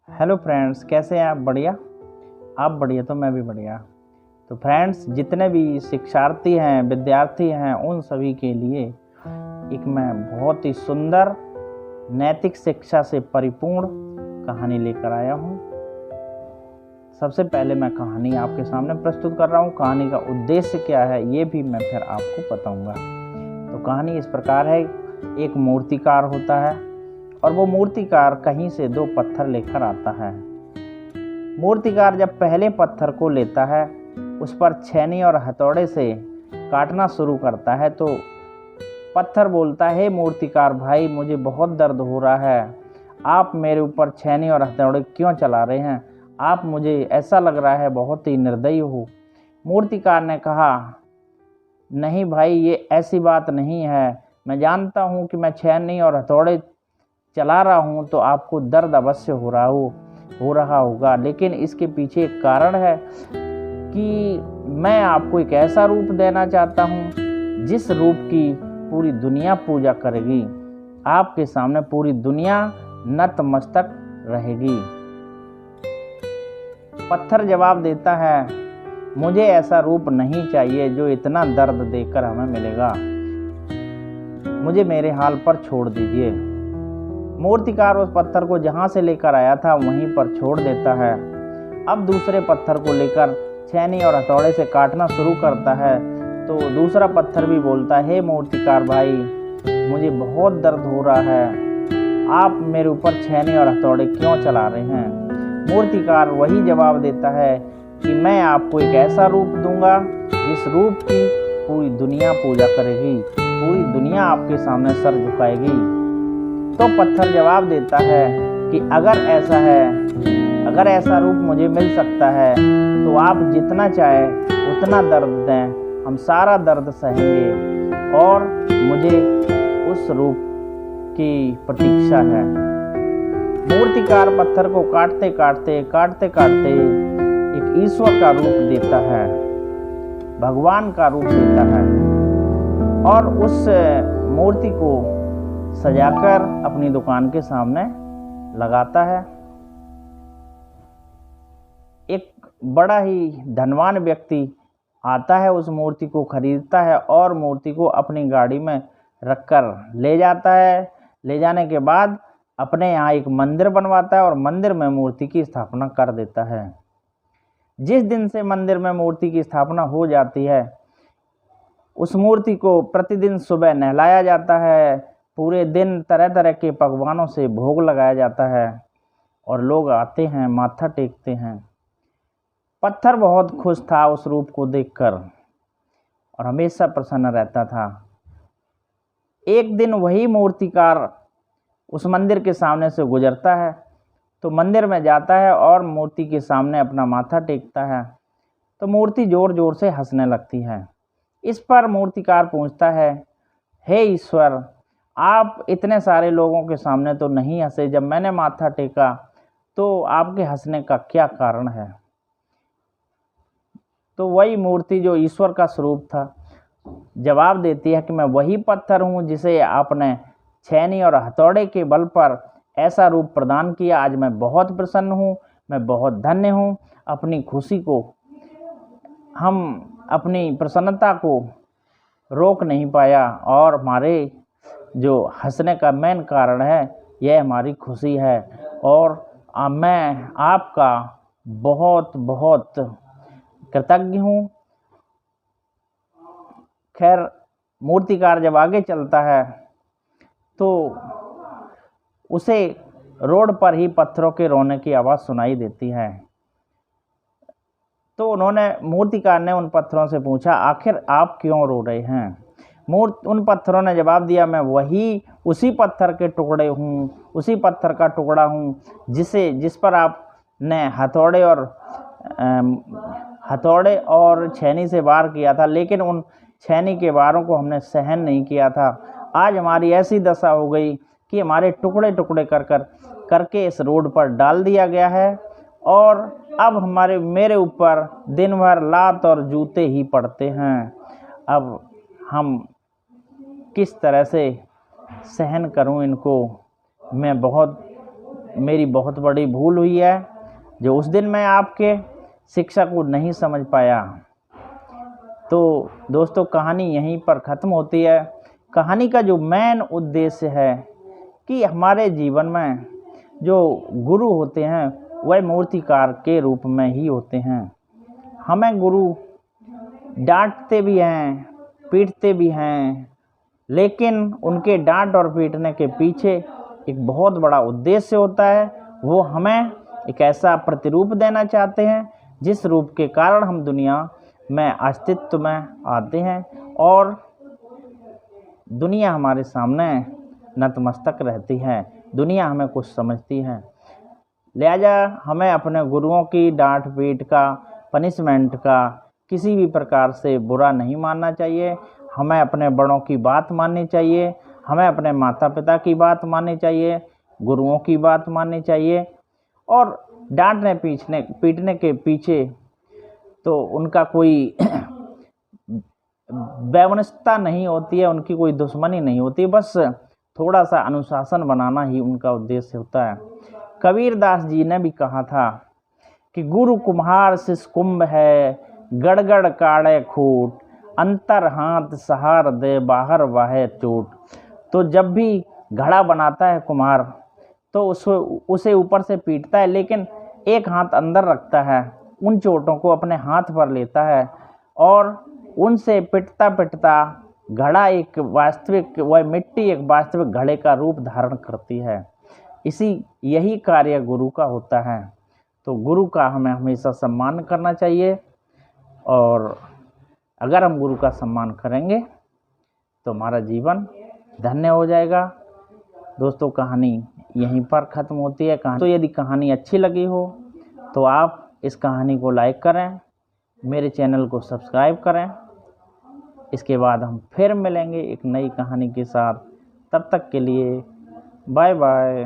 Hello friends, कैसे हैं आप? बढ़िया। आप बढ़िया तो मैं भी बढ़िया। तो फ्रेंड्स, जितने भी शिक्षार्थी हैं, विद्यार्थी हैं, उन सभी के लिए एक मैं बहुत ही सुंदर नैतिक शिक्षा से परिपूर्ण कहानी लेकर आया हूँ। सबसे पहले मैं कहानी आपके सामने प्रस्तुत कर रहा हूँ। कहानी का उद्देश्य क्या है ये भी मैं फिर आपको बताऊँगा। तो कहानी इस प्रकार है। एक मूर्तिकार होता है और वो मूर्तिकार कहीं से दो पत्थर लेकर आता है। मूर्तिकार जब पहले पत्थर को लेता है, उस पर छेनी और हथौड़े से काटना शुरू करता है तो पत्थर बोलता है, मूर्तिकार भाई, मुझे बहुत दर्द हो रहा है। आप मेरे ऊपर छेनी और हथौड़े क्यों चला रहे हैं? आप, मुझे ऐसा लग रहा है, बहुत ही निर्दयी हो। मूर्तिकार ने कहा, नहीं भाई, ये ऐसी बात नहीं है। मैं जानता हूँ कि मैं छेनी और हथौड़े चला रहा हूँ तो आपको दर्द अवश्य हो रहा होगा, लेकिन इसके पीछे एक कारण है कि मैं आपको एक ऐसा रूप देना चाहता हूँ जिस रूप की पूरी दुनिया पूजा करेगी। आपके सामने पूरी दुनिया नतमस्तक रहेगी। पत्थर जवाब देता है, मुझे ऐसा रूप नहीं चाहिए जो इतना दर्द देकर हमें मिलेगा। मुझे मेरे हाल पर छोड़ दीजिए। मूर्तिकार उस पत्थर को जहाँ से लेकर आया था वहीं पर छोड़ देता है। अब दूसरे पत्थर को लेकर छेनी और हथौड़े से काटना शुरू करता है तो दूसरा पत्थर भी बोलता है, मूर्तिकार भाई, मुझे बहुत दर्द हो रहा है। आप मेरे ऊपर छेनी और हथौड़े क्यों चला रहे हैं? मूर्तिकार वही जवाब देता है कि मैं आपको एक ऐसा रूप दूंगा जिस रूप की पूरी दुनिया पूजा करेगी, पूरी दुनिया आपके सामने सर झुकाएगी। तो पत्थर जवाब देता है कि अगर ऐसा रूप मुझे मिल सकता है तो आप जितना चाहे उतना दर्द दें, हम सारा दर्द सहेंगे और मुझे उस रूप की प्रतीक्षा है। मूर्तिकार पत्थर को काटते काटते एक ईश्वर का रूप देता है, भगवान का रूप देता है और उस मूर्ति को सजाकर अपनी दुकान के सामने लगाता है। एक बड़ा ही धनवान व्यक्ति आता है, उस मूर्ति को खरीदता है और मूर्ति को अपनी गाड़ी में रखकर ले जाता है। ले जाने के बाद अपने यहाँ एक मंदिर बनवाता है और मंदिर में मूर्ति की स्थापना कर देता है। जिस दिन से मंदिर में मूर्ति की स्थापना हो जाती है, उस मूर्ति को प्रतिदिन सुबह नहलाया जाता है। पूरे दिन तरह तरह के पकवानों से भोग लगाया जाता है और लोग आते हैं, माथा टेकते हैं। पत्थर बहुत खुश था उस रूप को देखकर और हमेशा प्रसन्न रहता था। एक दिन वही मूर्तिकार उस मंदिर के सामने से गुजरता है तो मंदिर में जाता है और मूर्ति के सामने अपना माथा टेकता है तो मूर्ति जोर जोर से हंसने लगती है। इस पर मूर्तिकार पूछता है, हे ईश्वर, आप इतने सारे लोगों के सामने तो नहीं हंसे, जब मैंने माथा टेका तो आपके हंसने का क्या कारण है? तो वही मूर्ति जो ईश्वर का स्वरूप था जवाब देती है कि मैं वही पत्थर हूँ जिसे आपने छेनी और हथौड़े के बल पर ऐसा रूप प्रदान किया। आज मैं बहुत प्रसन्न हूँ, मैं बहुत धन्य हूँ। अपनी प्रसन्नता को रोक नहीं पाया और हमारे जो हंसने का मेन कारण है यह हमारी खुशी है और मैं आपका बहुत बहुत कृतज्ञ हूँ। खैर, मूर्तिकार जब आगे चलता है तो उसे रोड पर ही पत्थरों के रोने की आवाज़ सुनाई देती है। तो मूर्तिकार ने उन पत्थरों से पूछा, आखिर आप क्यों रो रहे हैं? उन पत्थरों ने जवाब दिया, मैं उसी पत्थर के टुकड़े हूँ, उसी पत्थर का टुकड़ा हूँ जिस पर आपने हथौड़े और छेनी से वार किया था, लेकिन उन छेनी के वारों को हमने सहन नहीं किया था। आज हमारी ऐसी दशा हो गई कि हमारे टुकड़े टुकड़े करके इस रोड पर डाल दिया गया है और अब मेरे ऊपर दिन भर लात और जूते ही पड़ते हैं। अब हम किस तरह से सहन करूं इनको? मैं बहुत मेरी बहुत बड़ी भूल हुई है जो उस दिन मैं आपके शिक्षा को नहीं समझ पाया। तो दोस्तों कहानी यहीं पर ख़त्म होती है। कहानी का जो मेन उद्देश्य है कि हमारे जीवन में जो गुरु होते हैं वह मूर्तिकार के रूप में ही होते हैं। हमें गुरु डांटते भी हैं, पीटते भी हैं, लेकिन उनके डांट और पीटने के पीछे एक बहुत बड़ा उद्देश्य होता है। वो हमें एक ऐसा प्रतिरूप देना चाहते हैं जिस रूप के कारण हम दुनिया में अस्तित्व में आते हैं और दुनिया हमारे सामने नतमस्तक रहती है, दुनिया हमें कुछ समझती है। लिहाजा हमें अपने गुरुओं की डांट पीट का, पनिशमेंट का किसी भी प्रकार से बुरा नहीं मानना चाहिए। हमें अपने बड़ों की बात माननी चाहिए, हमें अपने माता पिता की बात माननी चाहिए, गुरुओं की बात माननी चाहिए। और डांटने पीटने के पीछे तो उनका कोई वैमनस्यता नहीं होती है, उनकी कोई दुश्मनी नहीं होती, बस थोड़ा सा अनुशासन बनाना ही उनका उद्देश्य होता है। कबीरदास जी ने भी कहा था कि गुरु कुम्हार शिष्य कुंभ है, गड़गड़ काढ़े खूट, अंतर हाथ सहार दे बाहर वाहे चोट। तो जब भी घड़ा बनाता है कुम्हार तो उसे ऊपर से पीटता है, लेकिन एक हाथ अंदर रखता है, उन चोटों को अपने हाथ पर लेता है और उनसे पिटता पिटता घड़ा एक वास्तविक, वह मिट्टी एक वास्तविक घड़े का रूप धारण करती है। यही कार्य गुरु का होता है। तो गुरु का हमें हमेशा सम्मान करना चाहिए और अगर हम गुरु का सम्मान करेंगे तो हमारा जीवन धन्य हो जाएगा। दोस्तों कहानी यहीं पर ख़त्म होती है। तो यदि कहानी अच्छी लगी हो तो आप इस कहानी को लाइक करें, मेरे चैनल को सब्सक्राइब करें। इसके बाद हम फिर मिलेंगे एक नई कहानी के साथ। तब तक के लिए बाय बाय।